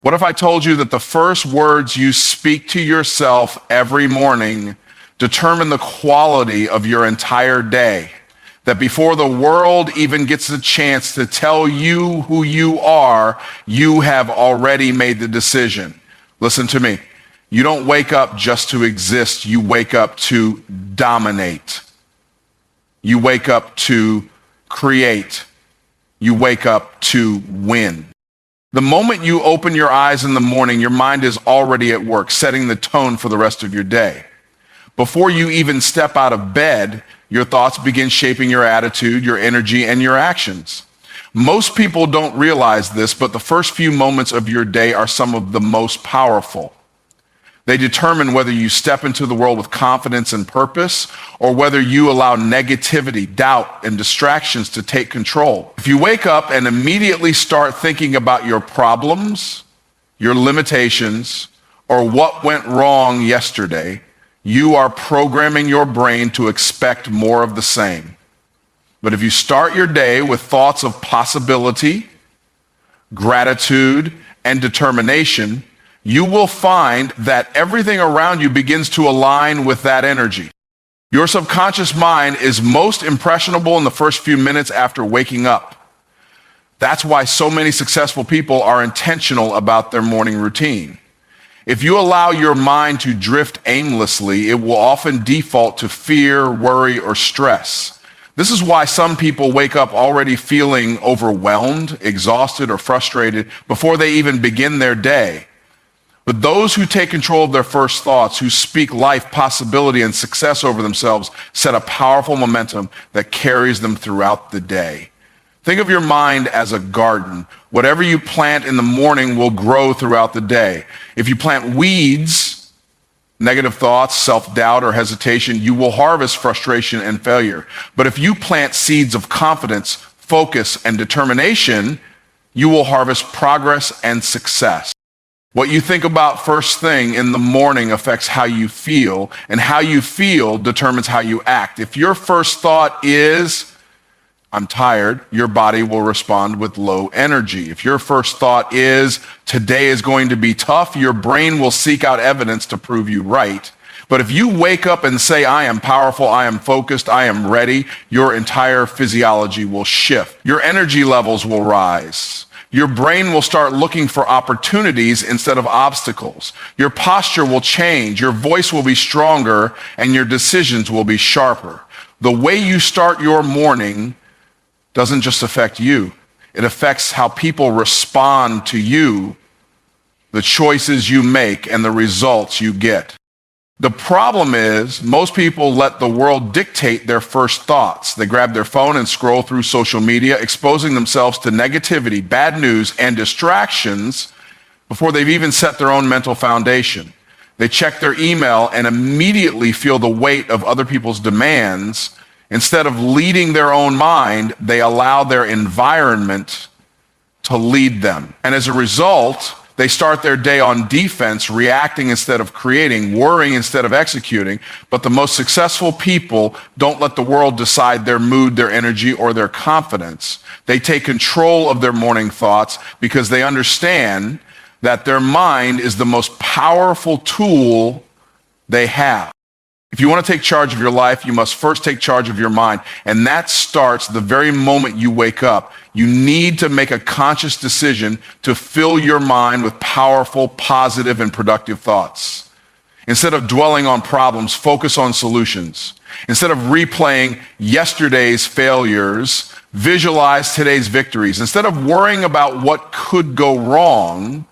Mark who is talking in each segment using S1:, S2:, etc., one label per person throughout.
S1: What if I told you that the first words you speak to yourself every morning determine the quality of your entire day? That before the world even gets a chance to tell you who you are, you have already made the decision. Listen to me. You don't wake up just to exist. You wake up to dominate. You wake up to create. You wake up to win. The moment you open your eyes in the morning, your mind is already at work, setting the tone for the rest of your day. Before you even step out of bed, your thoughts begin shaping your attitude, your energy, and your actions. Most people don't realize this, but the first few moments of your day are some of the most powerful. They determine whether you step into the world with confidence and purpose, or whether you allow negativity, doubt, and distractions to take control. If you wake up and immediately start thinking about your problems, your limitations, or what went wrong yesterday, you are programming your brain to expect more of the same. But if you start your day with thoughts of possibility, gratitude, and determination, you will find that everything around you begins to align with that energy. Your subconscious mind is most impressionable in the first few minutes after waking up. That's why so many successful people are intentional about their morning routine. If you allow your mind to drift aimlessly, it will often default to fear, worry, or stress. This is why some people wake up already feeling overwhelmed, exhausted, or frustrated before they even begin their day. But those who take control of their first thoughts, who speak life, possibility, and success over themselves, set a powerful momentum that carries them throughout the day. Think of your mind as a garden. Whatever you plant in the morning will grow throughout the day. If you plant weeds, negative thoughts, self-doubt, or hesitation, you will harvest frustration and failure. But if you plant seeds of confidence, focus, and determination, you will harvest progress and success. What you think about first thing in the morning affects how you feel, and how you feel determines how you act. If your first thought is, I'm tired, your body will respond with low energy. If your first thought is, today is going to be tough, your brain will seek out evidence to prove you right. But if you wake up and say, I am powerful, I am focused, I am ready, your entire physiology will shift. Your energy levels will rise. Your brain will start looking for opportunities instead of obstacles. Your posture will change, your voice will be stronger, and your decisions will be sharper. The way you start your morning doesn't just affect you. It affects how people respond to you, the choices you make, and the results you get. The problem is, most people let the world dictate their first thoughts. They grab their phone and scroll through social media, exposing themselves to negativity, bad news, and distractions before they've even set their own mental foundation. They check their email and immediately feel the weight of other people's demands. Instead of leading their own mind, they allow their environment to lead them. And as a result, they start their day on defense, reacting instead of creating, worrying instead of executing. But the most successful people don't let the world decide their mood, their energy, or their confidence. They take control of their morning thoughts because they understand that their mind is the most powerful tool they have. If you want to take charge of your life, you must first take charge of your mind. And that starts the very moment you wake up. You need to make a conscious decision to fill your mind with powerful, positive, and productive thoughts. Instead of dwelling on problems, focus on solutions. Instead of replaying yesterday's failures, visualize today's victories. Instead of worrying about what could go wrong,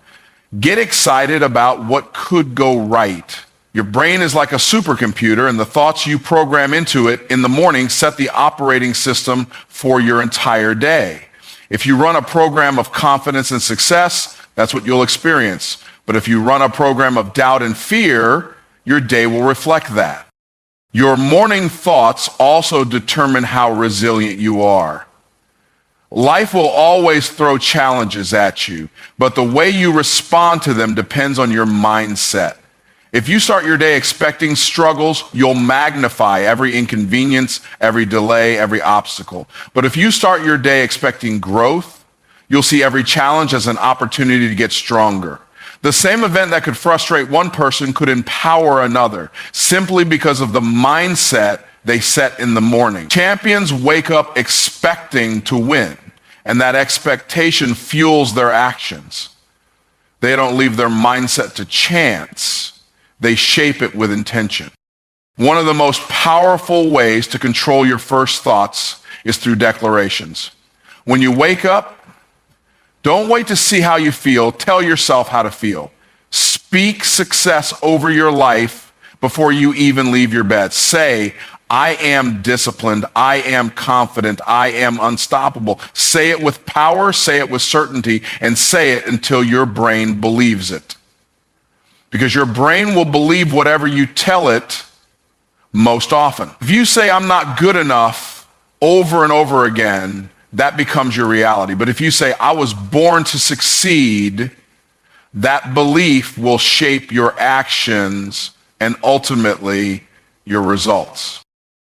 S1: get excited about what could go right. Your brain is like a supercomputer, and the thoughts you program into it in the morning set the operating system for your entire day. If you run a program of confidence and success, that's what you'll experience. But if you run a program of doubt and fear, your day will reflect that. Your morning thoughts also determine how resilient you are. Life will always throw challenges at you, but the way you respond to them depends on your mindset. If you start your day expecting struggles, you'll magnify every inconvenience, every delay, every obstacle. But if you start your day expecting growth, You'll see every challenge as an opportunity to get stronger. The same event that could frustrate one person could empower another, simply because of the mindset they set in the morning. Champions wake up expecting to win, and that expectation fuels their actions. They don't leave their mindset to chance. They shape it with intention. One of the most powerful ways to control your first thoughts is through declarations. When you wake up, don't wait to see how you feel. Tell yourself how to feel. Speak success over your life before you even leave your bed. Say, I am disciplined. I am confident. I am unstoppable. Say it with power, say it with certainty, and say it until your brain believes it. Because your brain will believe whatever you tell it most often. If you say, I'm not good enough over and over again, that becomes your reality. But if you say, I was born to succeed, that belief will shape your actions and ultimately your results.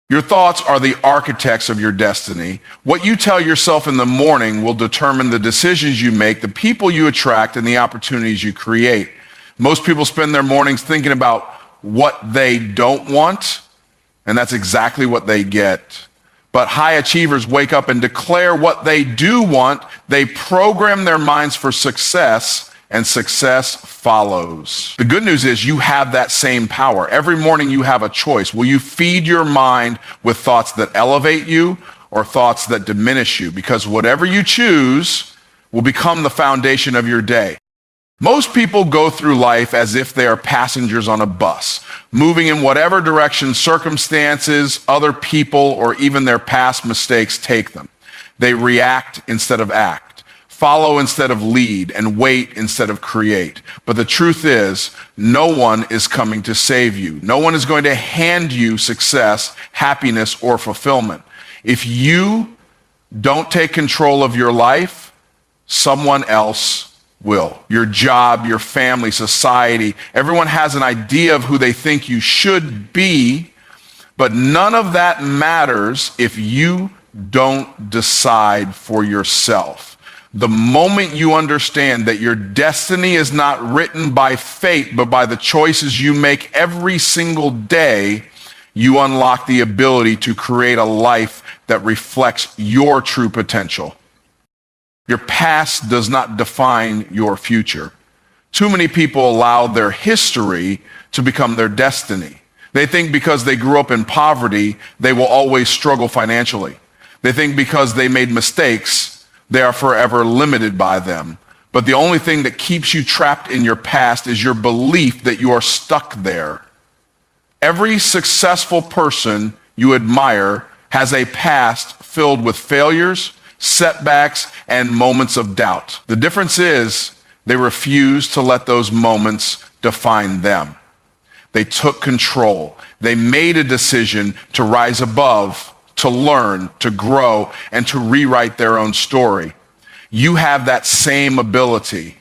S1: Your thoughts are the architects of your destiny. What you tell yourself in the morning will determine the decisions you make, the people you attract, and the opportunities you create. Most people spend their mornings thinking about what they don't want, and that's exactly what they get. But high achievers wake up and declare what they do want. They program their minds for success, and success follows. The good news is you have that same power. Every morning you have a choice. Will you feed your mind with thoughts that elevate you or thoughts that diminish you? Because whatever you choose will become the foundation of your day. Most people go through life as if they are passengers on a bus, moving in whatever direction circumstances, other people, or even their past mistakes take them. They react instead of act, follow instead of lead, and wait instead of create. But the truth is, no one is coming to save you. No one is going to hand you success, happiness, or fulfillment. If you don't take control of your life, someone else will. Your job, your family, society, everyone has an idea of who they think you should be, but none of that matters if you don't decide for yourself. The moment you understand that your destiny is not written by fate, but by the choices you make every single day, you unlock the ability to create a life that reflects your true potential. Your past does not define your future. Too many people allow their history to become their destiny. They think because they grew up in poverty, they will always struggle financially. They think because they made mistakes, they are forever limited by them. But the only thing that keeps you trapped in your past is your belief that you are stuck there. Every successful person you admire has a past filled with failures, setbacks, and moments of doubt. The difference is they refuse to let those moments define them. They took control. They made a decision to rise above, to learn, to grow, and to rewrite their own story. You have that same ability.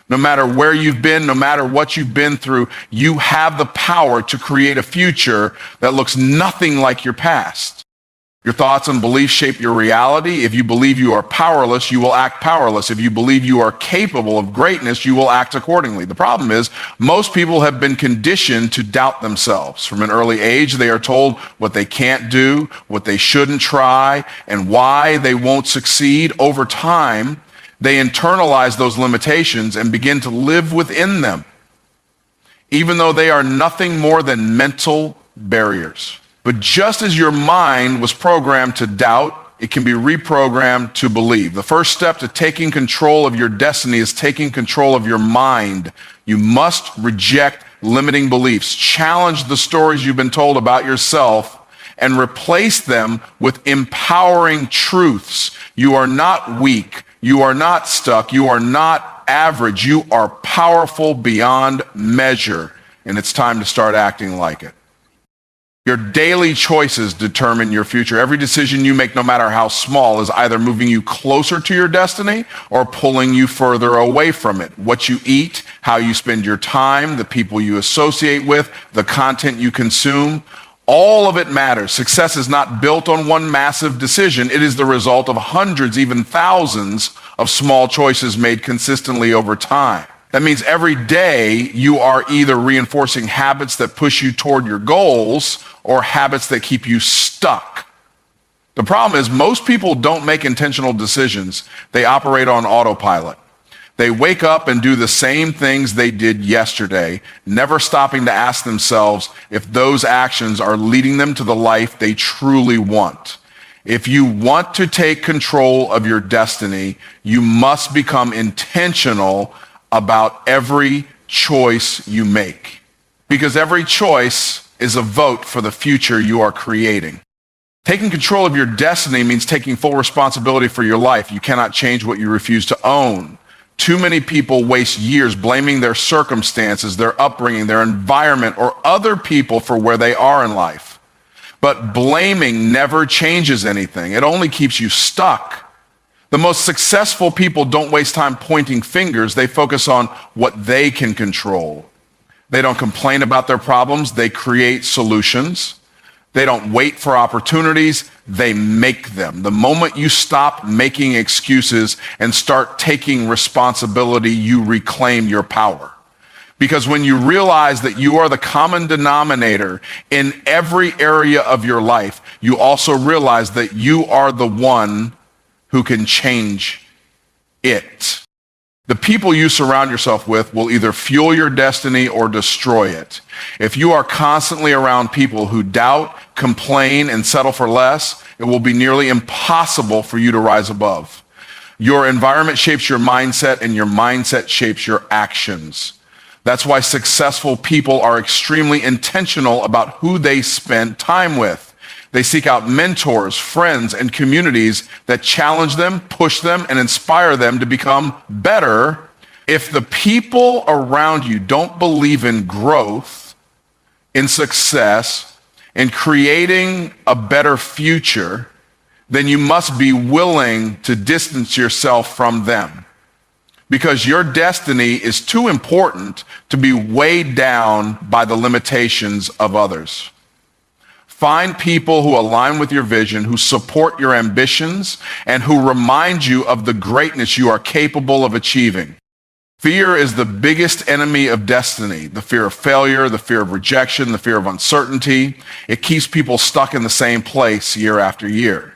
S1: No matter where you've been, no matter what you've been through, you have the power to create a future that looks nothing like your past. Your thoughts and beliefs shape your reality. If you believe you are powerless, you will act powerless. If you believe you are capable of greatness, you will act accordingly. The problem is, most people have been conditioned to doubt themselves. From an early age, they are told what they can't do, what they shouldn't try, and why they won't succeed. Over time, they internalize those limitations and begin to live within them, even though they are nothing more than mental barriers. But just as your mind was programmed to doubt, it can be reprogrammed to believe. The first step to taking control of your destiny is taking control of your mind. You must reject limiting beliefs. Challenge the stories you've been told about yourself and replace them with empowering truths. You are not weak. You are not stuck. You are not average. You are powerful beyond measure. And it's time to start acting like it. Your daily choices determine your future. Every decision you make, no matter how small, is either moving you closer to your destiny or pulling you further away from it. What you eat, how you spend your time, the people you associate with, the content you consume, all of it matters. Success is not built on one massive decision. It is the result of hundreds, even thousands of small choices made consistently over time. That means every day you are either reinforcing habits that push you toward your goals or habits that keep you stuck. The problem is most people don't make intentional decisions. They operate on autopilot. They wake up and do the same things they did yesterday, never stopping to ask themselves if those actions are leading them to the life they truly want. If you want to take control of your destiny, you must become intentional about every choice you make. Because every choice is a vote for the future you are creating. Taking control of your destiny means taking full responsibility for your life. You cannot change what you refuse to own. Too many people waste years blaming their circumstances, their upbringing, their environment, or other people for where they are in life. But blaming never changes anything. It only keeps you stuck. The most successful people don't waste time pointing fingers. They focus on what they can control. They don't complain about their problems. They create solutions. They don't wait for opportunities, they make them. The moment you stop making excuses and start taking responsibility, you reclaim your power. Because when you realize that you are the common denominator in every area of your life, you also realize that you are the one who can change it. The people you surround yourself with will either fuel your destiny or destroy it. If you are constantly around people who doubt, complain, and settle for less, it will be nearly impossible for you to rise above. Your environment shapes your mindset, and your mindset shapes your actions. That's why successful people are extremely intentional about who they spend time with. They seek out mentors, friends, and communities that challenge them, push them, and inspire them to become better. If the people around you don't believe in growth, in success, in creating a better future, then you must be willing to distance yourself from them. Because your destiny is too important to be weighed down by the limitations of others. Find people who align with your vision, who support your ambitions, and who remind you of the greatness you are capable of achieving. Fear is the biggest enemy of destiny. The fear of failure, the fear of rejection, the fear of uncertainty. It keeps people stuck in the same place year after year.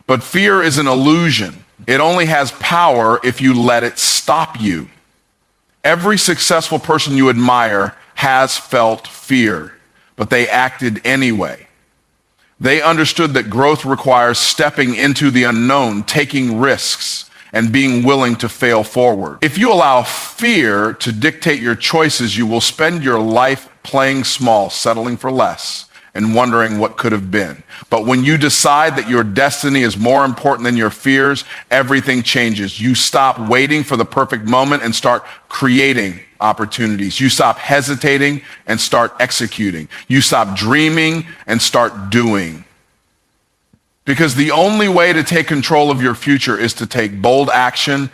S1: But fear is an illusion. It only has power if you let it stop you. Every successful person you admire has felt fear, but they acted anyway. They understood that growth requires stepping into the unknown, taking risks, and being willing to fail forward. If you allow fear to dictate your choices, you will spend your life playing small, settling for less, and wondering what could have been. But when you decide that your destiny is more important than your fears, everything changes. You stop waiting for the perfect moment and start creating opportunities. You stop hesitating and start executing. You stop dreaming and start doing. Because the only way to take control of your future is to take bold action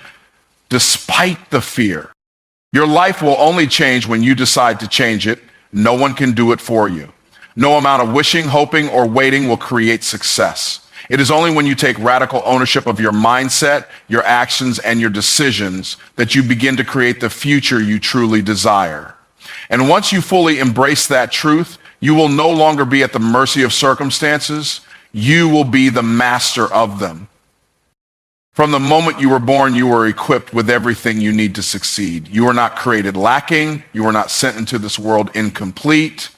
S1: despite the fear. Your life will only change when you decide to change it. No one can do it for you. No amount of wishing, hoping, or waiting will create success. It is only when you take radical ownership of your mindset, your actions, and your decisions that you begin to create the future you truly desire. And once you fully embrace that truth, you will no longer be at the mercy of circumstances. You will be the master of them. From the moment you were born, you were equipped with everything you need to succeed. You were not created lacking. You were not sent into this world incomplete.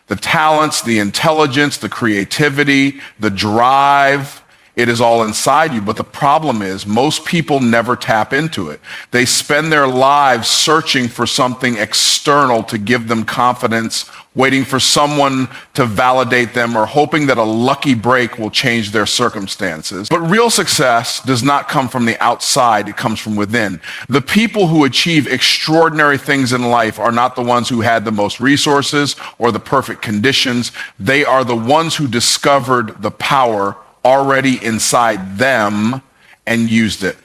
S1: The talents, the intelligence, the creativity, the drive, it is all inside you. But the problem is most people never tap into it. They spend their lives searching for something external to give them confidence, waiting for someone to validate them, or hoping that a lucky break will change their circumstances. But real success does not come from the outside, it comes from within. The people who achieve extraordinary things in life are not the ones who had the most resources or the perfect conditions. They are the ones who discovered the power already inside them and used it.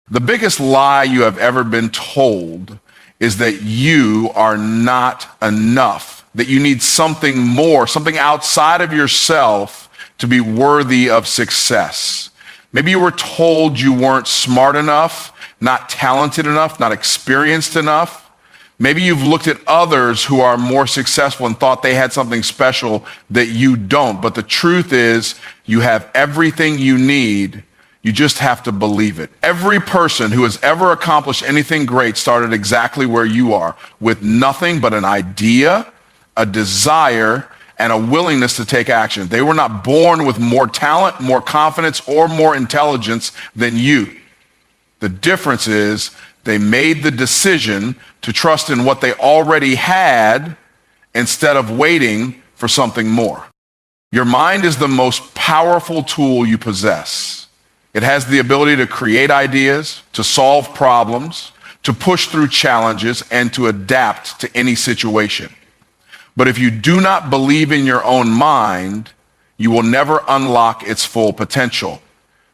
S1: The biggest lie you have ever been told is that you are not enough, that you need something more, something outside of yourself to be worthy of success. Maybe you were told you weren't smart enough, not talented enough, not experienced enough. Maybe you've looked at others who are more successful and thought they had something special that you don't. But the truth is, you have everything you need. You just have to believe it. Every person who has ever accomplished anything great started exactly where you are, with nothing but an idea, a desire, and a willingness to take action. They were not born with more talent, more confidence, or more intelligence than you. The difference is they made the decision to trust in what they already had instead of waiting for something more. Your mind is the most powerful tool you possess. It has the ability to create ideas, to solve problems, to push through challenges, and to adapt to any situation. But if you do not believe in your own mind, you will never unlock its full potential.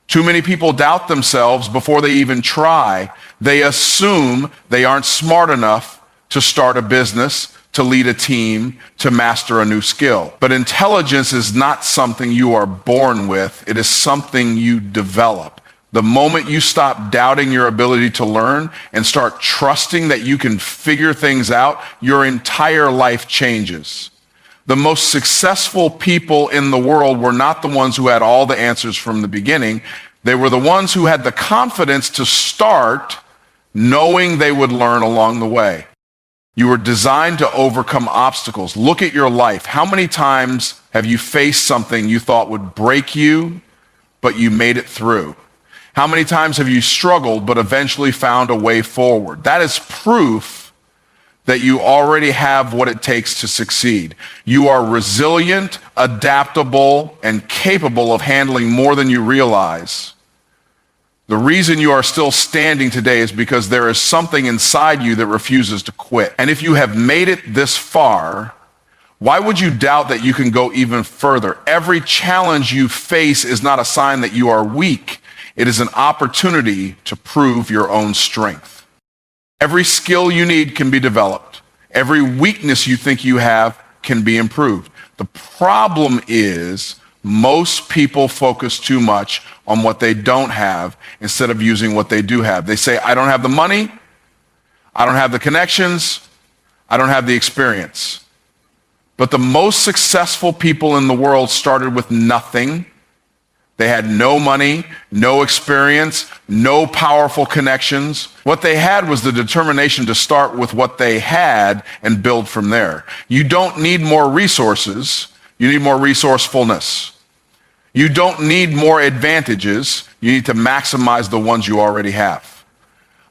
S1: Too many people doubt themselves before they even try. They assume they aren't smart enough to start a business, to lead a team, to master a new skill. But intelligence is not something you are born with. It is something you develop. The moment you stop doubting your ability to learn and start trusting that you can figure things out, your entire life changes. The most successful people in the world were not the ones who had all the answers from the beginning. They were the ones who had the confidence to start knowing they would learn along the way. You were designed to overcome obstacles. Look at your life. How many times have you faced something you thought would break you, but you made it through? How many times have you struggled, but eventually found a way forward? That is proof that you already have what it takes to succeed. You are resilient, adaptable, and capable of handling more than you realize. The reason you are still standing today is because there is something inside you that refuses to quit. And if you have made it this far, why would you doubt that you can go even further? Every challenge you face is not a sign that you are weak. It is an opportunity to prove your own strength. Every skill you need can be developed. Every weakness you think you have can be improved. The problem is most people focus too much on what they don't have instead of using what they do have. They say, I don't have the money, I don't have the connections, I don't have the experience. But the most successful people in the world started with nothing. They had no money, no experience, no powerful connections. What they had was the determination to start with what they had and build from there. You don't need more resources, you need more resourcefulness. You don't need more advantages, you need to maximize the ones you already have.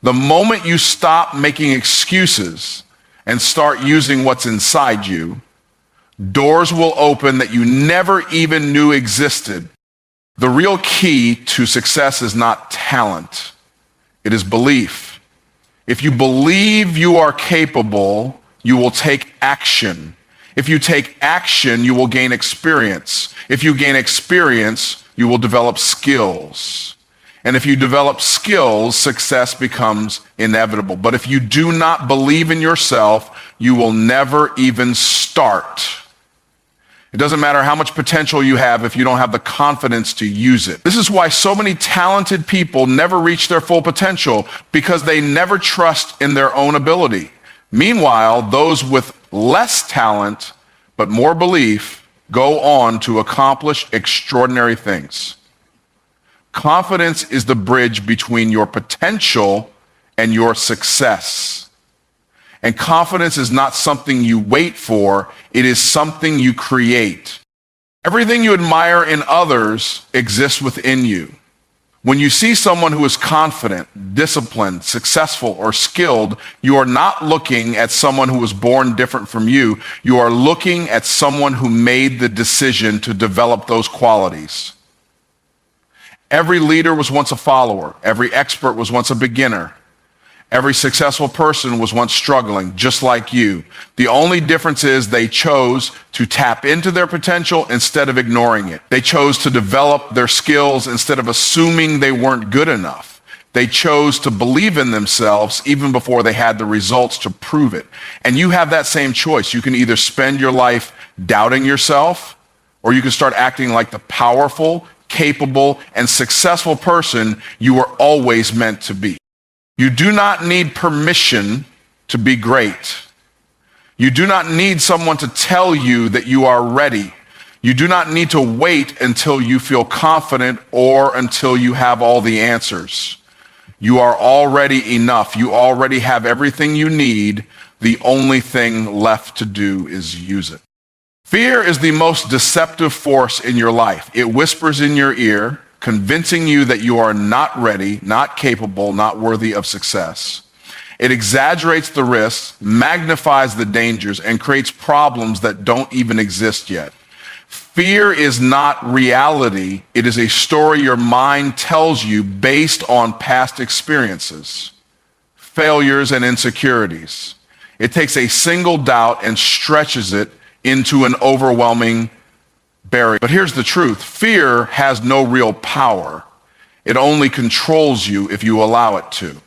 S1: The moment you stop making excuses and start using what's inside you, doors will open that you never even knew existed. The real key to success is not talent, it is belief. If you believe you are capable, you will take action. If you take action, you will gain experience. If you gain experience, you will develop skills. And if you develop skills, success becomes inevitable. But if you do not believe in yourself, you will never even start. It doesn't matter how much potential you have if you don't have the confidence to use it. This is why so many talented people never reach their full potential, because they never trust in their own ability. Meanwhile, those with less talent but more belief go on to accomplish extraordinary things. Confidence is the bridge between your potential and your success. And confidence is not something you wait for, it is something you create. Everything you admire in others exists within you. When you see someone who is confident, disciplined, successful, or skilled, you are not looking at someone who was born different from you. You are looking at someone who made the decision to develop those qualities. Every leader was once a follower. Every expert was once a beginner. Every successful person was once struggling, just like you. The only difference is they chose to tap into their potential instead of ignoring it. They chose to develop their skills instead of assuming they weren't good enough. They chose to believe in themselves even before they had the results to prove it. And you have that same choice. You can either spend your life doubting yourself, or you can start acting like the powerful, capable, and successful person you were always meant to be. You do not need permission to be great. You do not need someone to tell you that you are ready. You do not need to wait until you feel confident or until you have all the answers. You are already enough. You already have everything you need. The only thing left to do is use it. Fear is the most deceptive force in your life. It whispers in your ear, convincing you that you are not ready, not capable, not worthy of success. It exaggerates the risks, magnifies the dangers, and creates problems that don't even exist yet. Fear is not reality. It is a story your mind tells you based on past experiences, failures, and insecurities. It takes a single doubt and stretches it into an overwhelming barrier. But here's the truth. Fear has no real power. It only controls you if you allow it to.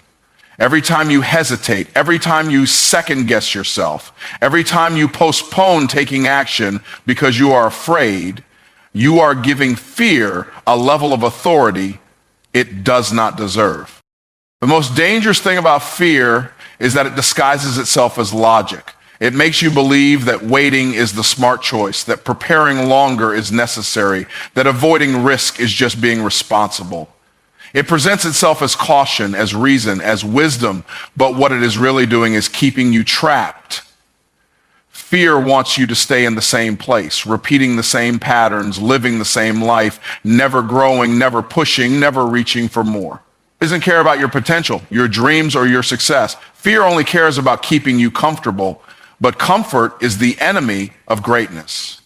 S1: Every time you hesitate, every time you second guess yourself, every time you postpone taking action because you are afraid, you are giving fear a level of authority it does not deserve. The most dangerous thing about fear is that it disguises itself as logic. It makes you believe that waiting is the smart choice, that preparing longer is necessary, that avoiding risk is just being responsible. It presents itself as caution, as reason, as wisdom, but what it is really doing is keeping you trapped. Fear wants you to stay in the same place, repeating the same patterns, living the same life, never growing, never pushing, never reaching for more. It doesn't care about your potential, your dreams, or your success. Fear only cares about keeping you comfortable, but comfort is the enemy of greatness.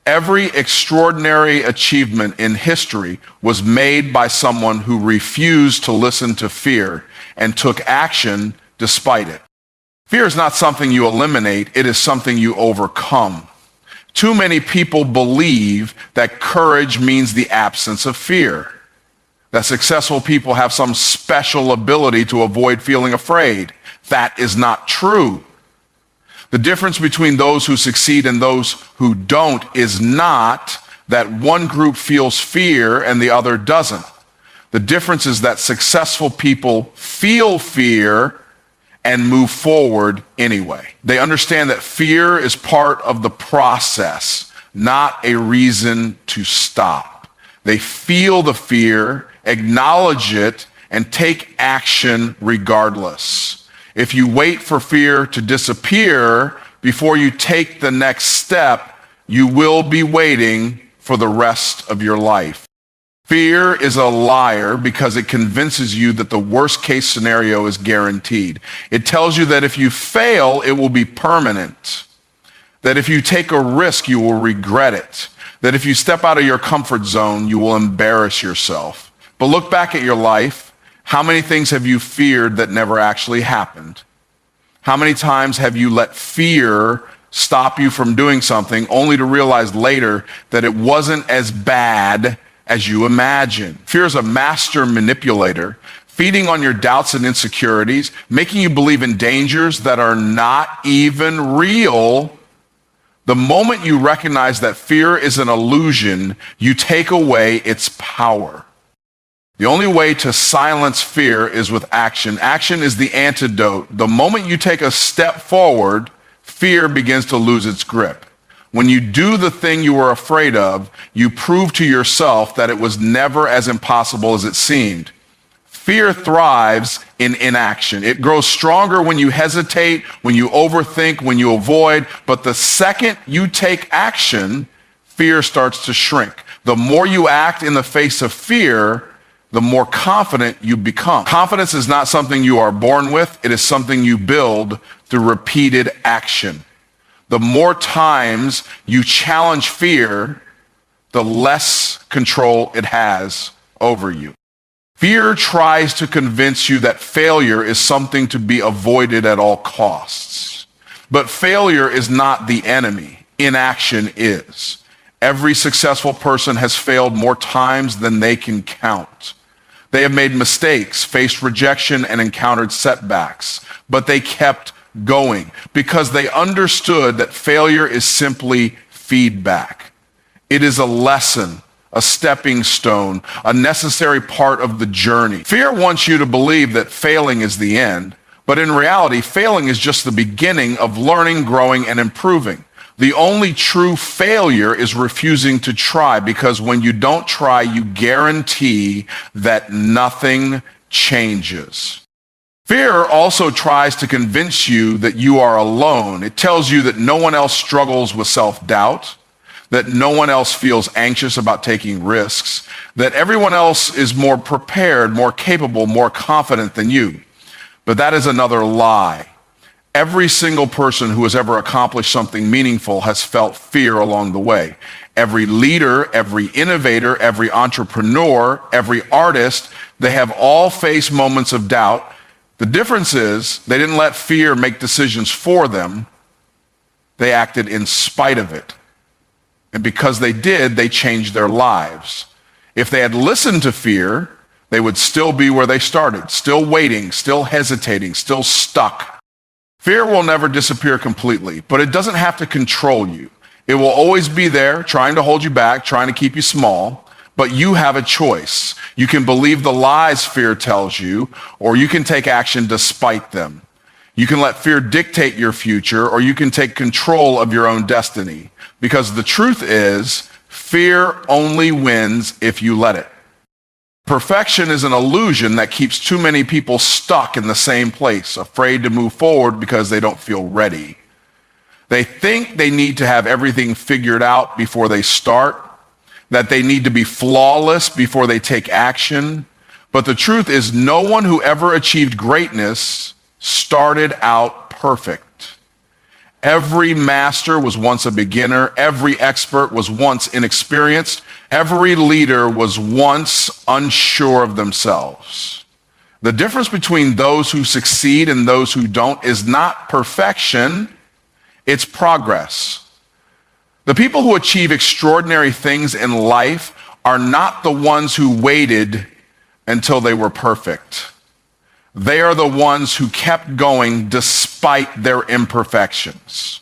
S1: Every extraordinary achievement in history was made by someone who refused to listen to fear and took action despite it. Fear is not something you eliminate, it is something you overcome. Too many people believe that courage means the absence of fear, that successful people have some special ability to avoid feeling afraid. That is not true. The difference between those who succeed and those who don't is not that one group feels fear and the other doesn't. The difference is that successful people feel fear and move forward anyway. They understand that fear is part of the process, not a reason to stop. They feel the fear, acknowledge it, and take action regardless. If you wait for fear to disappear before you take the next step, you will be waiting for the rest of your life. Fear is a liar because it convinces you that the worst case scenario is guaranteed. It tells you that if you fail, it will be permanent. That if you take a risk, you will regret it. That if you step out of your comfort zone, you will embarrass yourself. But look back at your life. How many things have you feared that never actually happened? How many times have you let fear stop you from doing something only to realize later that it wasn't as bad as you imagined? Fear is a master manipulator, feeding on your doubts and insecurities, making you believe in dangers that are not even real. The moment you recognize that fear is an illusion, you take away its power. The only way to silence fear is with action. Action is the antidote. The moment you take a step forward, fear begins to lose its grip. When you do the thing you were afraid of, you prove to yourself that it was never as impossible as it seemed. Fear thrives in inaction. It grows stronger when you hesitate, when you overthink, when you avoid. But the second you take action, fear starts to shrink. The more you act in the face of fear, the more confident you become. Confidence is not something you are born with. It is something you build through repeated action. The more times you challenge fear, the less control it has over you. Fear tries to convince you that failure is something to be avoided at all costs. But failure is not the enemy. Inaction is. Every successful person has failed more times than they can count. They have made mistakes, faced rejection, and encountered setbacks, but they kept going because they understood that failure is simply feedback. It is a lesson, a stepping stone, a necessary part of the journey. Fear wants you to believe that failing is the end, but in reality, failing is just the beginning of learning, growing, and improving. The only true failure is refusing to try, because when you don't try, you guarantee that nothing changes. Fear also tries to convince you that you are alone. It tells you that no one else struggles with self-doubt, that no one else feels anxious about taking risks, that everyone else is more prepared, more capable, more confident than you. But that is another lie. Every single person who has ever accomplished something meaningful has felt fear along the way. Every leader, every innovator, every entrepreneur, every artist, they have all faced moments of doubt. The difference is they didn't let fear make decisions for them. They acted in spite of it. And because they did, they changed their lives. If they had listened to fear, they would still be where they started, still waiting, still hesitating, still stuck. Fear will never disappear completely, but it doesn't have to control you. It will always be there, trying to hold you back, trying to keep you small, but you have a choice. You can believe the lies fear tells you, or you can take action despite them. You can let fear dictate your future, or you can take control of your own destiny. Because the truth is, fear only wins if you let it. Perfection is an illusion that keeps too many people stuck in the same place, afraid to move forward because they don't feel ready. They think they need to have everything figured out before they start, that they need to be flawless before they take action. But the truth is, no one who ever achieved greatness started out perfect. Every master was once a beginner. Every expert was once inexperienced. Every leader was once unsure of themselves. The difference between those who succeed and those who don't is not perfection, it's progress. The people who achieve extraordinary things in life are not the ones who waited until they were perfect. They are the ones who kept going despite their imperfections.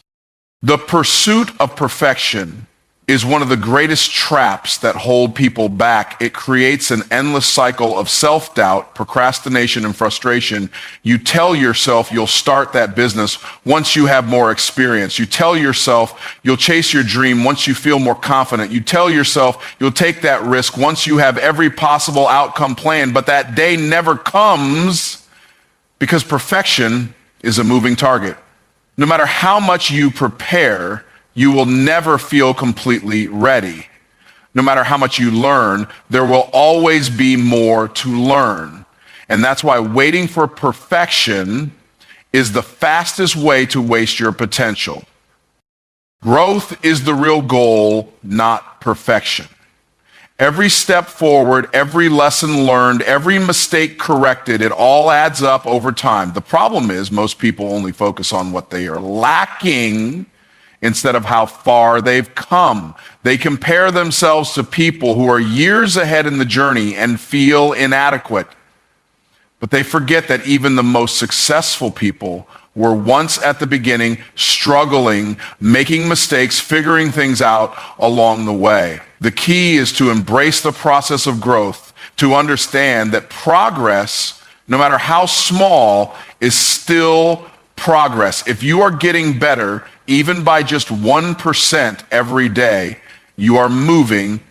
S1: The pursuit of perfection is one of the greatest traps that hold people back. It creates an endless cycle of self-doubt, procrastination, and frustration. You tell yourself you'll start that business once you have more experience. You tell yourself you'll chase your dream once you feel more confident. You tell yourself you'll take that risk once you have every possible outcome planned, but that day never comes because perfection is a moving target. No matter how much you prepare, you will never feel completely ready. No matter how much you learn, there will always be more to learn. And that's why waiting for perfection is the fastest way to waste your potential. Growth is the real goal, not perfection. Every step forward, every lesson learned, every mistake corrected, it all adds up over time. The problem is most people only focus on what they are lacking instead of how far they've come. They compare themselves to people who are years ahead in the journey and feel inadequate. But they forget that even the most successful people were once at the beginning struggling, making mistakes, figuring things out along the way. The key is to embrace the process of growth, to understand that progress, no matter how small, is still progress. If you are getting better, even by just 1% every day, you are moving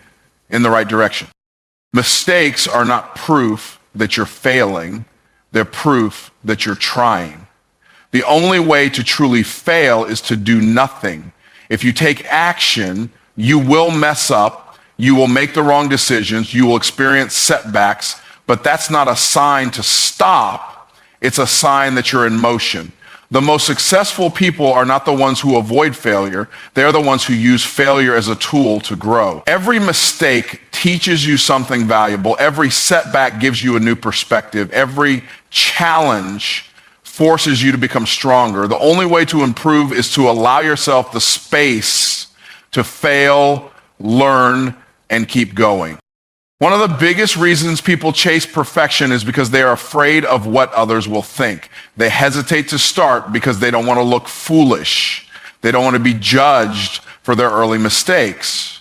S1: in the right direction. Mistakes are not proof that you're failing. They're proof that you're trying. The only way to truly fail is to do nothing. If you take action, you will mess up, you will make the wrong decisions, you will experience setbacks, but that's not a sign to stop. It's a sign that you're in motion. The most successful people are not the ones who avoid failure. They're the ones who use failure as a tool to grow. Every mistake teaches you something valuable. Every setback gives you a new perspective. Every challenge forces you to become stronger. The only way to improve is to allow yourself the space to fail, learn, and keep going. One of the biggest reasons people chase perfection is because they are afraid of what others will think. They hesitate to start because they don't want to look foolish. They don't want to be judged for their early mistakes.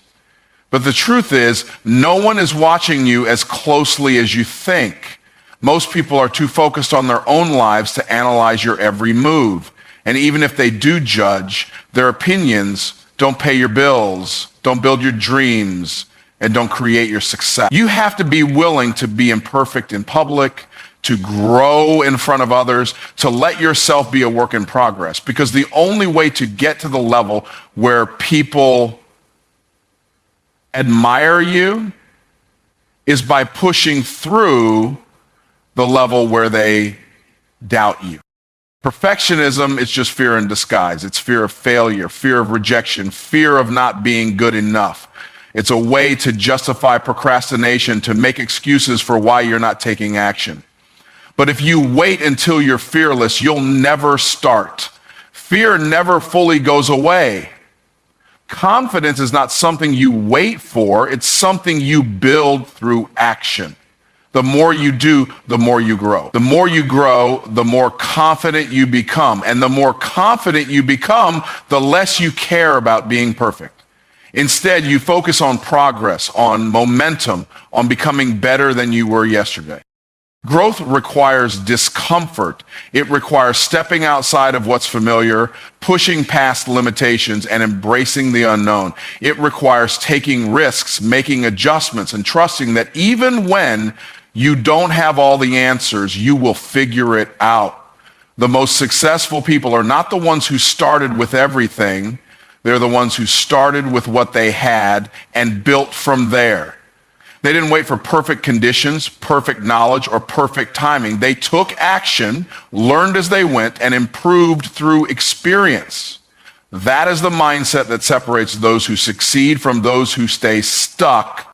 S1: But the truth is, no one is watching you as closely as you think. Most people are too focused on their own lives to analyze your every move. And even if they do judge, their opinions don't pay your bills, don't build your dreams, and don't create your success. You have to be willing to be imperfect in public, to grow in front of others, to let yourself be a work in progress. Because the only way to get to the level where people admire you is by pushing through the level where they doubt you. Perfectionism is just fear in disguise. It's fear of failure, fear of rejection, fear of not being good enough. It's a way to justify procrastination, to make excuses for why you're not taking action. But if you wait until you're fearless, you'll never start. Fear never fully goes away. Confidence is not something you wait for, it's something you build through action. The more you do, the more you grow. The more you grow, the more confident you become. And the more confident you become, the less you care about being perfect. Instead, you focus on progress, on momentum, on becoming better than you were yesterday. Growth requires discomfort. It requires stepping outside of what's familiar, pushing past limitations, and embracing the unknown. It requires taking risks, making adjustments, and trusting that even when you don't have all the answers, you will figure it out. The most successful people are not the ones who started with everything. They're the ones who started with what they had and built from there. They didn't wait for perfect conditions, perfect knowledge, or perfect timing. They took action, learned as they went, and improved through experience. That is the mindset that separates those who succeed from those who stay stuck.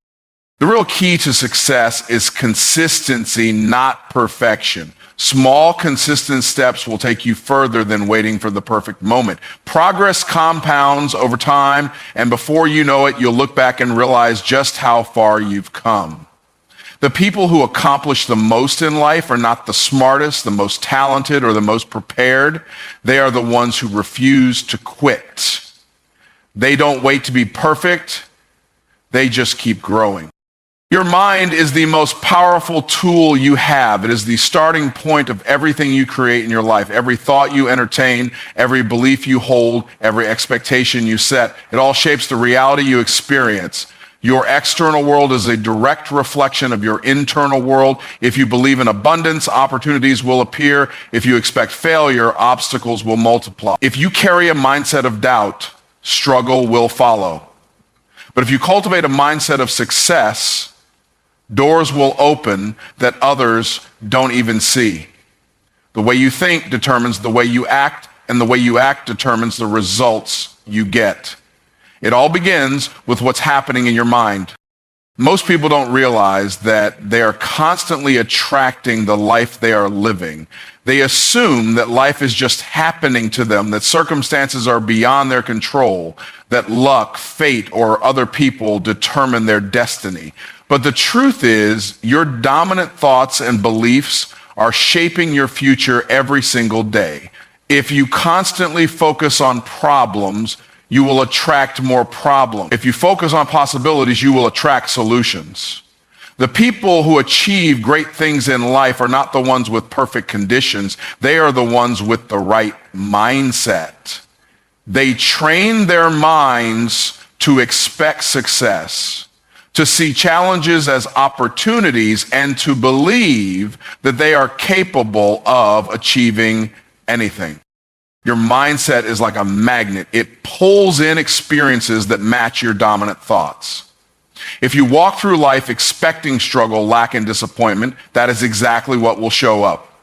S1: The real key to success is consistency, not perfection. Small, consistent steps will take you further than waiting for the perfect moment. Progress compounds over time, and before you know it, you'll look back and realize just how far you've come. The people who accomplish the most in life are not the smartest, the most talented, or the most prepared. They are the ones who refuse to quit. They don't wait to be perfect. They just keep growing. Your mind is the most powerful tool you have. It is the starting point of everything you create in your life. Every thought you entertain, every belief you hold, every expectation you set. It all shapes the reality you experience. Your external world is a direct reflection of your internal world. If you believe in abundance, opportunities will appear. If you expect failure, obstacles will multiply. If you carry a mindset of doubt, struggle will follow. But if you cultivate a mindset of success, doors will open that others don't even see. The way you think determines the way you act, and the way you act determines the results you get. It all begins with what's happening in your mind. Most people don't realize that they are constantly attracting the life they are living. They assume that life is just happening to them, that circumstances are beyond their control, that luck, fate, or other people determine their destiny. But the truth is, your dominant thoughts and beliefs are shaping your future every single day. If you constantly focus on problems, you will attract more problems. If you focus on possibilities, you will attract solutions. The people who achieve great things in life are not the ones with perfect conditions. They are the ones with the right mindset. They train their minds to expect success, to see challenges as opportunities, and to believe that they are capable of achieving anything. Your mindset is like a magnet. It pulls in experiences that match your dominant thoughts. If you walk through life expecting struggle, lack, and disappointment, that is exactly what will show up.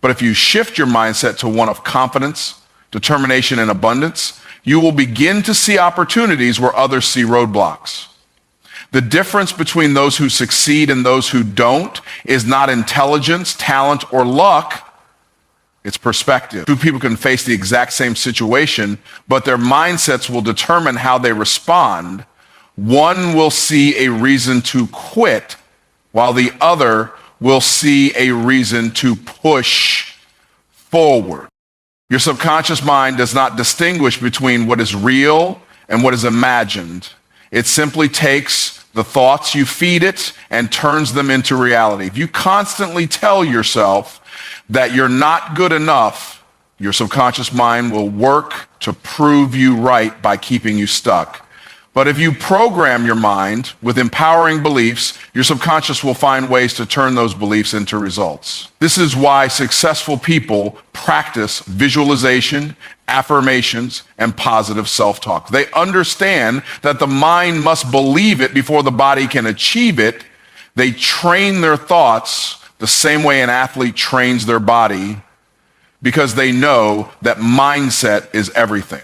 S1: But if you shift your mindset to one of confidence, determination, and abundance, you will begin to see opportunities where others see roadblocks. The difference between those who succeed and those who don't is not intelligence, talent, or luck. It's perspective. Two people can face the exact same situation, but their mindsets will determine how they respond. One will see a reason to quit, while the other will see a reason to push forward. Your subconscious mind does not distinguish between what is real and what is imagined. It simply takes the thoughts you feed it and turns them into reality. If you constantly tell yourself that you're not good enough, your subconscious mind will work to prove you right by keeping you stuck. But if you program your mind with empowering beliefs, your subconscious will find ways to turn those beliefs into results. This is why successful people practice visualization, affirmations, and positive self-talk. They understand that the mind must believe it before the body can achieve it. They train their thoughts the same way an athlete trains their body because they know that mindset is everything.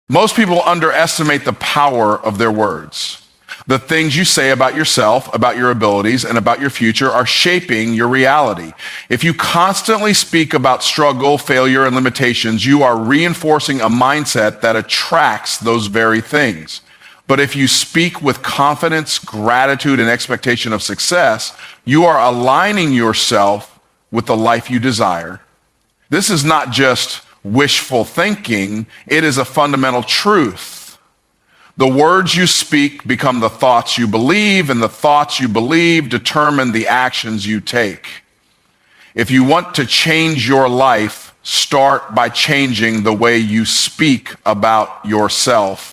S1: Most people underestimate the power of their words. The things you say about yourself, about your abilities, and about your future are shaping your reality. If you constantly speak about struggle, failure, and limitations, you are reinforcing a mindset that attracts those very things. But if you speak with confidence, gratitude, and expectation of success, you are aligning yourself with the life you desire. This is not just wishful thinking, it is a fundamental truth. The words you speak become the thoughts you believe, and the thoughts you believe determine the actions you take. If you want to change your life, start by changing the way you speak about yourself.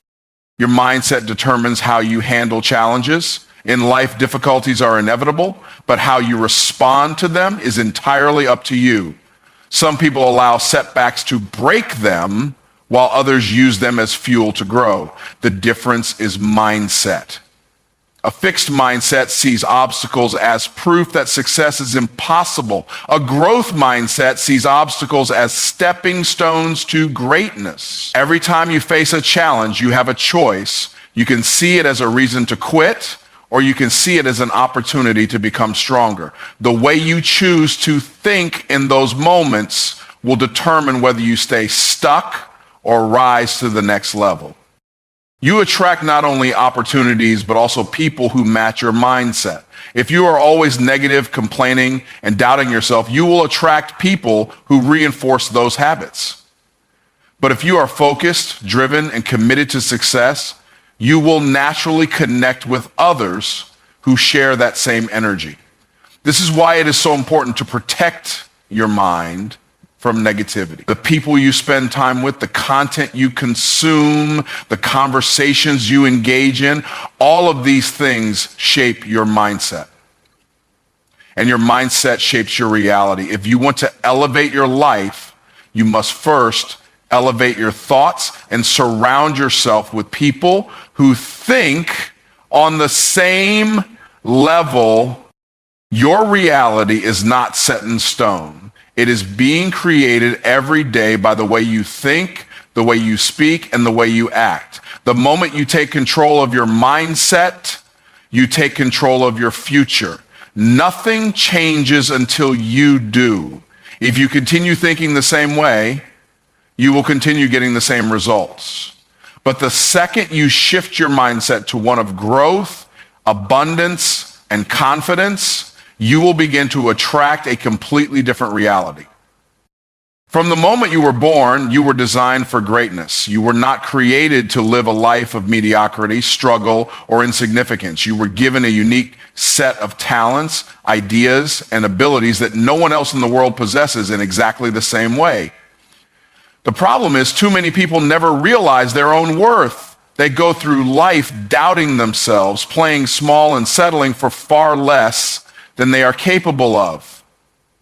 S1: Your mindset determines how you handle challenges. In life, difficulties are inevitable, but how you respond to them is entirely up to you. Some people allow setbacks to break them, while others use them as fuel to grow. The difference is mindset. A fixed mindset sees obstacles as proof that success is impossible. A growth mindset sees obstacles as stepping stones to greatness. Every time you face a challenge, you have a choice. You can see it as a reason to quit, or you can see it as an opportunity to become stronger. The way you choose to think in those moments will determine whether you stay stuck or rise to the next level. You attract not only opportunities, but also people who match your mindset. If you are always negative, complaining, and doubting yourself, you will attract people who reinforce those habits. But if you are focused, driven, and committed to success, you will naturally connect with others who share that same energy. This is why it is so important to protect your mind from negativity. The people you spend time with, the content you consume, the conversations you engage in, all of these things shape your mindset. And your mindset shapes your reality. If you want to elevate your life, you must first elevate your thoughts and surround yourself with people who think on the same level. Your reality is not set in stone. It is being created every day by the way you think, the way you speak, and the way you act. The moment you take control of your mindset, you take control of your future. Nothing changes until you do. If you continue thinking the same way, you will continue getting the same results. But the second you shift your mindset to one of growth, abundance, and confidence, you will begin to attract a completely different reality. From the moment you were born, you were designed for greatness. You were not created to live a life of mediocrity, struggle, or insignificance. You were given a unique set of talents, ideas, and abilities that no one else in the world possesses in exactly the same way. The problem is too many people never realize their own worth. They go through life doubting themselves, playing small and settling for far less than they are capable of.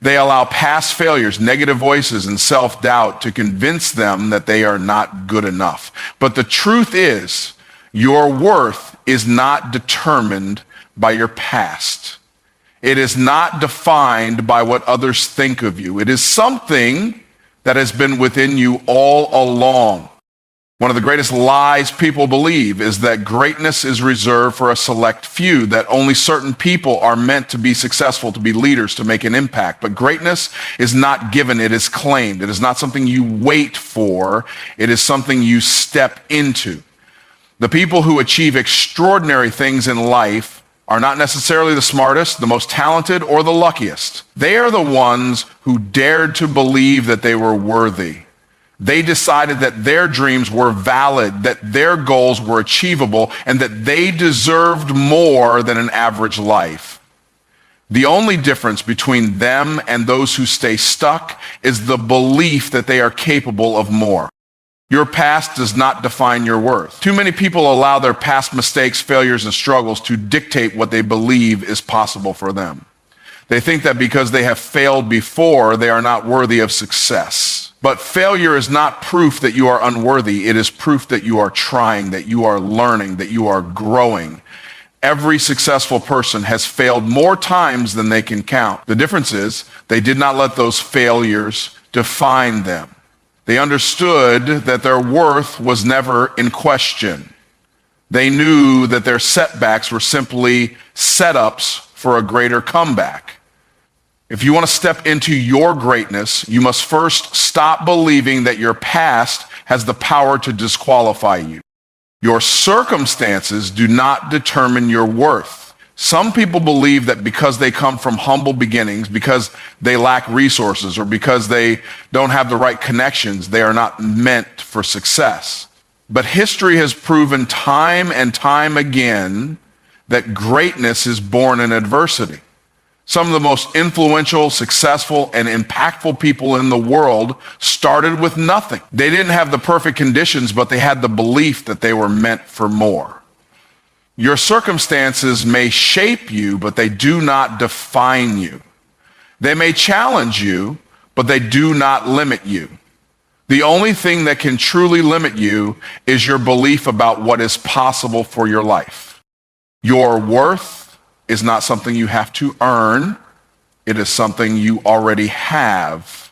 S1: They allow past failures, negative voices, and self-doubt to convince them that they are not good enough. But the truth is, your worth is not determined by your past. It is not defined by what others think of you. It is something that has been within you all along. One of the greatest lies people believe is that greatness is reserved for a select few, that only certain people are meant to be successful, to be leaders, to make an impact. But greatness is not given, it is claimed. It is not something you wait for, it is something you step into. The people who achieve extraordinary things in life are not necessarily the smartest, the most talented, or the luckiest. They are the ones who dared to believe that they were worthy. They decided that their dreams were valid, that their goals were achievable, and that they deserved more than an average life. The only difference between them and those who stay stuck is the belief that they are capable of more. Your past does not define your worth. Too many people allow their past mistakes, failures, and struggles to dictate what they believe is possible for them. They think that because they have failed before, they are not worthy of success. But failure is not proof that you are unworthy. It is proof that you are trying, that you are learning, that you are growing. Every successful person has failed more times than they can count. The difference is they did not let those failures define them. They understood that their worth was never in question. They knew that their setbacks were simply setups for a greater comeback. If you want to step into your greatness, you must first stop believing that your past has the power to disqualify you. Your circumstances do not determine your worth. Some people believe that because they come from humble beginnings, because they lack resources, or because they don't have the right connections, they are not meant for success. But history has proven time and time again that greatness is born in adversity. Some of the most influential, successful, and impactful people in the world started with nothing. They didn't have the perfect conditions, but they had the belief that they were meant for more. Your circumstances may shape you, but they do not define you. They may challenge you, but they do not limit you. The only thing that can truly limit you is your belief about what is possible for your life. Your worth is not something you have to earn. It is something you already have.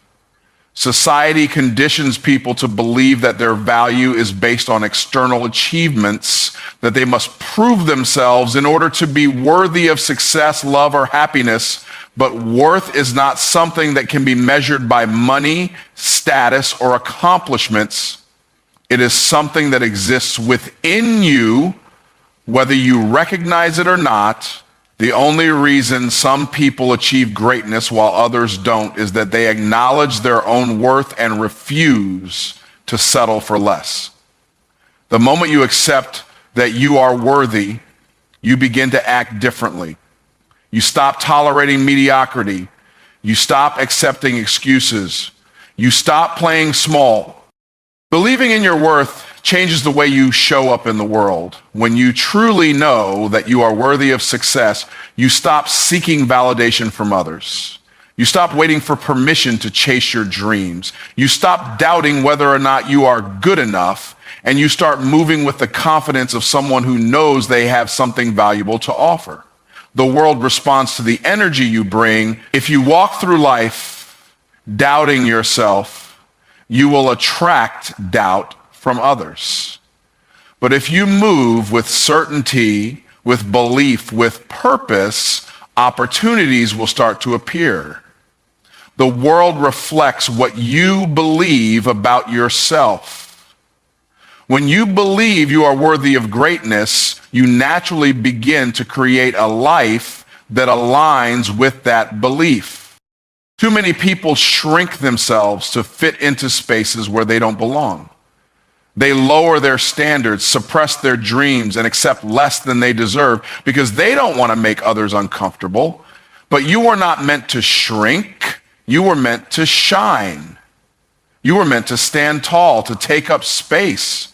S1: Society conditions people to believe that their value is based on external achievements, that they must prove themselves in order to be worthy of success, love, or happiness. But worth is not something that can be measured by money, status, or accomplishments. It is something that exists within you, whether you recognize it or not. The only reason some people achieve greatness while others don't is that they acknowledge their own worth and refuse to settle for less. The moment you accept that you are worthy, you begin to act differently. You stop tolerating mediocrity. You stop accepting excuses. You stop playing small. Believing in your worth changes the way you show up in the world. When you truly know that you are worthy of success, you stop seeking validation from others. You stop waiting for permission to chase your dreams. You stop doubting whether or not you are good enough, and you start moving with the confidence of someone who knows they have something valuable to offer. The world responds to the energy you bring. If you walk through life doubting yourself, you will attract doubt from others. But if you move with certainty, with belief, with purpose, opportunities will start to appear. The world reflects what you believe about yourself. When you believe you are worthy of greatness, you naturally begin to create a life that aligns with that belief. Too many people shrink themselves to fit into spaces where they don't belong. They lower their standards, suppress their dreams, and accept less than they deserve because they don't want to make others uncomfortable. But you were not meant to shrink. You were meant to shine. You were meant to stand tall, to take up space,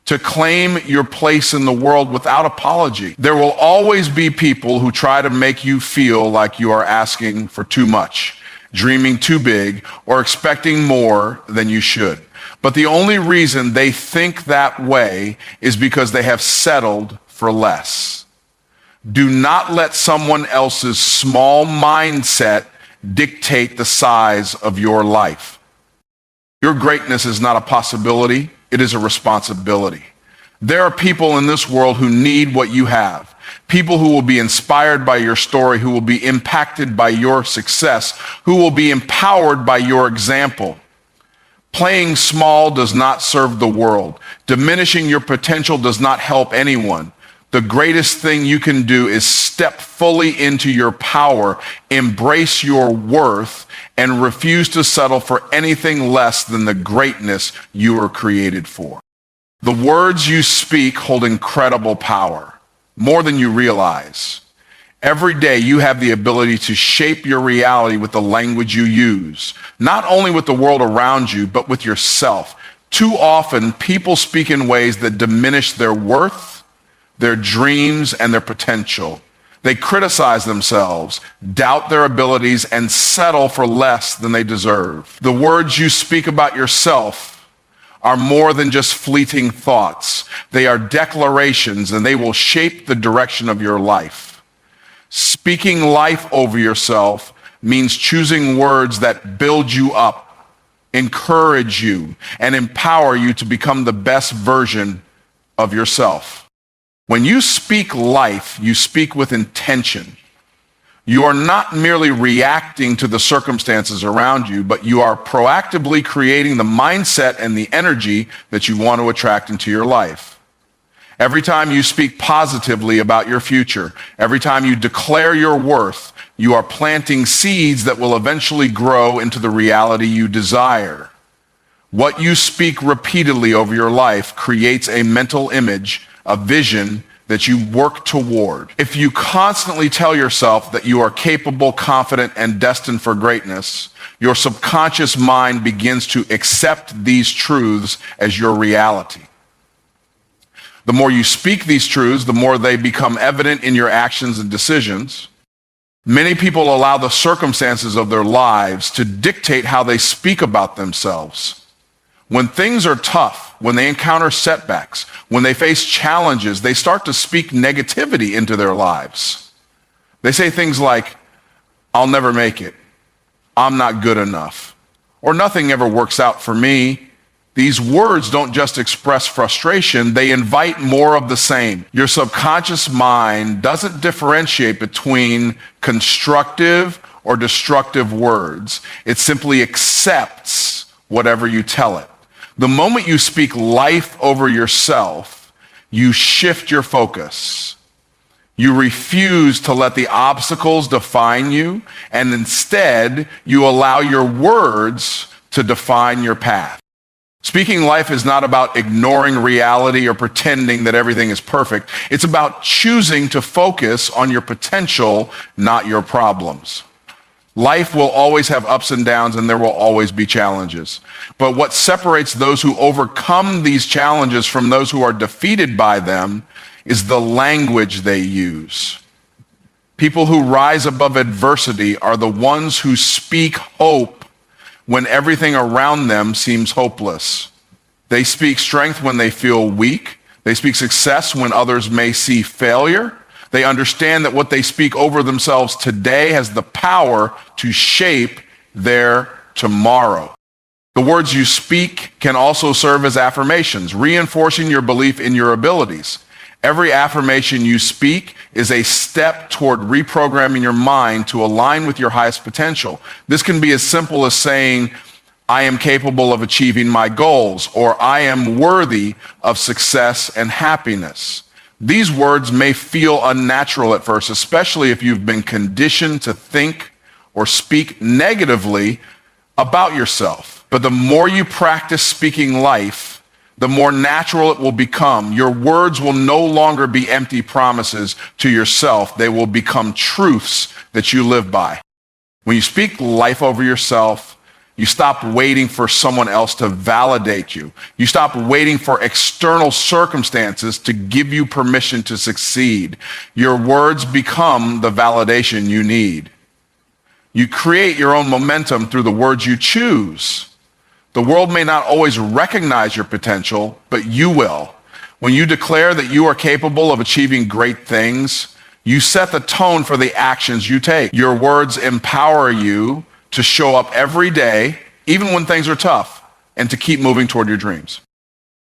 S1: to claim your place in the world without apology. There will always be people who try to make you feel like you are asking for too much, dreaming too big, or expecting more than you should. But the only reason they think that way is because they have settled for less. Do not let someone else's small mindset dictate the size of your life. Your greatness is not a possibility, it is a responsibility. There are people in this world who need what you have. People who will be inspired by your story, who will be impacted by your success, who will be empowered by your example. Playing small does not serve the world. Diminishing your potential does not help anyone. The greatest thing you can do is step fully into your power, embrace your worth, and refuse to settle for anything less than the greatness you were created for. The words you speak hold incredible power, more than you realize. Every day you have the ability to shape your reality with the language you use, not only with the world around you, but with yourself. Too often, people speak in ways that diminish their worth, their dreams, and their potential. They criticize themselves, doubt their abilities, and settle for less than they deserve. The words you speak about yourself are more than just fleeting thoughts. They are declarations, and they will shape the direction of your life. Speaking life over yourself means choosing words that build you up, encourage you, and empower you to become the best version of yourself. When you speak life, you speak with intention. You are not merely reacting to the circumstances around you, but you are proactively creating the mindset and the energy that you want to attract into your life. Every time you speak positively about your future, every time you declare your worth, you are planting seeds that will eventually grow into the reality you desire. What you speak repeatedly over your life creates a mental image, a vision that you work toward. If you constantly tell yourself that you are capable, confident, and destined for greatness, your subconscious mind begins to accept these truths as your reality. The more you speak these truths, the more they become evident in your actions and decisions. Many people allow the circumstances of their lives to dictate how they speak about themselves. When things are tough, when they encounter setbacks, when they face challenges, they start to speak negativity into their lives. They say things like, "I'll never make it," "I'm not good enough," or "nothing ever works out for me." These words don't just express frustration, they invite more of the same. Your subconscious mind doesn't differentiate between constructive or destructive words. It simply accepts whatever you tell it. The moment you speak life over yourself, you shift your focus. You refuse to let the obstacles define you, and instead, you allow your words to define your path. Speaking life is not about ignoring reality or pretending that everything is perfect. It's about choosing to focus on your potential, not your problems. Life will always have ups and downs, and there will always be challenges. But what separates those who overcome these challenges from those who are defeated by them is the language they use. People who rise above adversity are the ones who speak hope when everything around them seems hopeless. They speak strength when they feel weak. They speak success when others may see failure. They understand that what they speak over themselves today has the power to shape their tomorrow. The words you speak can also serve as affirmations, reinforcing your belief in your abilities. Every affirmation you speak is a step toward reprogramming your mind to align with your highest potential. This can be as simple as saying, "I am capable of achieving my goals," or "I am worthy of success and happiness." These words may feel unnatural at first, especially if you've been conditioned to think or speak negatively about yourself. But the more you practice speaking life, the more natural it will become. Your words will no longer be empty promises to yourself. They will become truths that you live by. When you speak life over yourself, you stop waiting for someone else to validate you. You stop waiting for external circumstances to give you permission to succeed. Your words become the validation you need. You create your own momentum through the words you choose. The world may not always recognize your potential, but you will. When you declare that you are capable of achieving great things, you set the tone for the actions you take. Your words empower you to show up every day, even when things are tough, and to keep moving toward your dreams.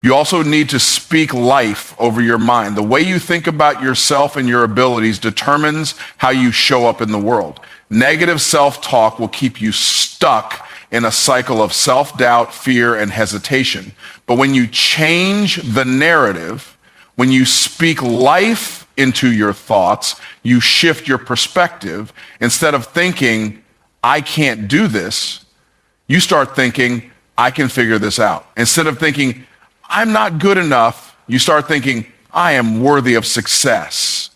S1: You also need to speak life over your mind. The way you think about yourself and your abilities determines how you show up in the world. Negative self-talk will keep you stuck in a cycle of self-doubt, fear, and hesitation. But when you change the narrative, When you speak life into your thoughts, you shift your perspective. Instead of thinking, I can't do this, you start thinking, I can figure this out. Instead of thinking, I'm not good enough, you start thinking, I am worthy of success.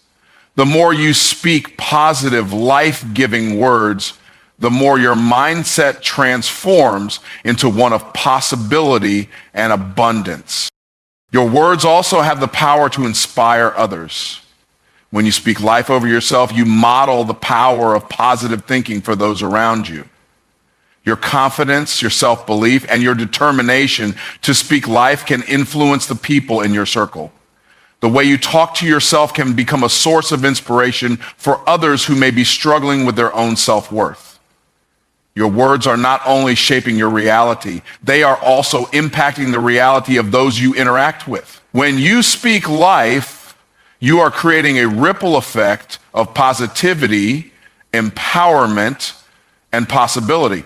S1: The more you speak positive, life-giving words, the more your mindset transforms into one of possibility and abundance. Your words also have the power to inspire others. When you speak life over yourself, you model the power of positive thinking for those around you. Your confidence, your self-belief, and your determination to speak life can influence the people in your circle. The way you talk to yourself can become a source of inspiration for others who may be struggling with their own self-worth. Your words are not only shaping your reality, they are also impacting the reality of those you interact with. When you speak life, you are creating a ripple effect of positivity, empowerment, and possibility.